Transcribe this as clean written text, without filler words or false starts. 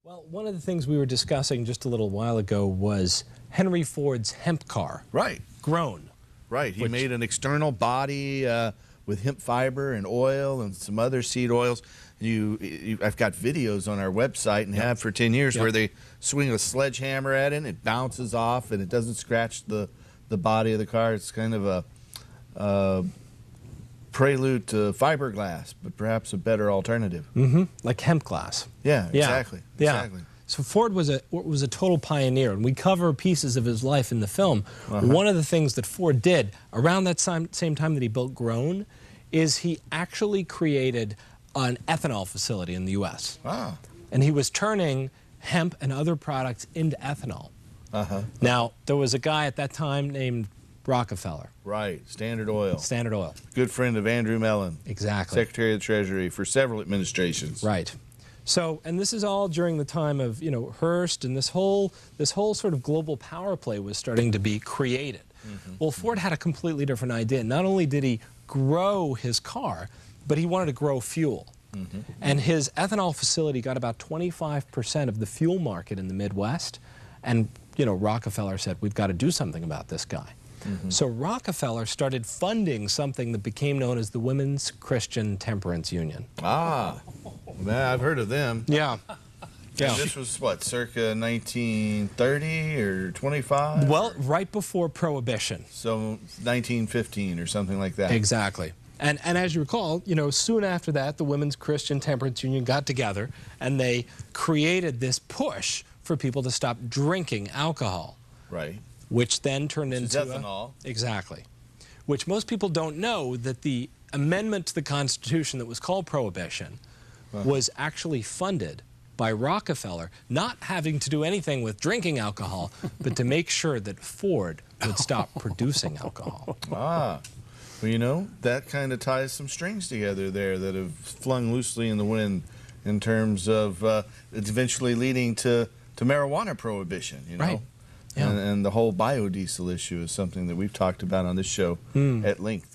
Well, one of the things we were discussing just a little while ago was Henry Ford's hemp car. Right. Grown. Right. He made an external body with hemp fiber and oil and some other seed oils. I've got videos on our website and have for 10 years where they swing a sledgehammer at it and it bounces off and it doesn't scratch the body of the car. It's kind of a prelude to fiberglass, but perhaps a better alternative. Like hemp glass. Yeah, exactly. Exactly. So Ford was a total pioneer, and we cover pieces of his life in the film. One of the things that Ford did around that same time that he built Grown is he actually created an ethanol facility in the U.S. And he was turning hemp and other products into ethanol. Now, there was a guy at that time named Rockefeller. Right, Standard Oil. Standard Oil. Good friend of Andrew Mellon. Exactly. Secretary of the Treasury for several administrations. Right. So, and this is all during the time of, Hearst, and this whole sort of global power play was starting to be created. Well, Ford had a completely different idea. Not only did he grow his car, but he wanted to grow fuel. And his ethanol facility got about 25% of the fuel market in the Midwest. And, Rockefeller said, we've got to do something about this guy. So Rockefeller started funding something that became known as the Women's Christian Temperance Union. Man, I've heard of them. Yeah. And this was what, circa 1930 or 25? Well, right before Prohibition. So 1915 or something like that. Exactly. And as you recall, soon after that, the Women's Christian Temperance Union got together and they created this push for people to stop drinking alcohol. Right. Which then turned into ethanol. Exactly. Which most people don't know, that the amendment to the Constitution that was called Prohibition was actually funded by Rockefeller, not having to do anything with drinking alcohol, but to make sure that Ford would stop producing alcohol. Well, that kind of ties some strings together there that have flung loosely in the wind in terms of it's eventually leading to marijuana prohibition, Right. And the whole biodiesel issue is something that we've talked about on this show at length.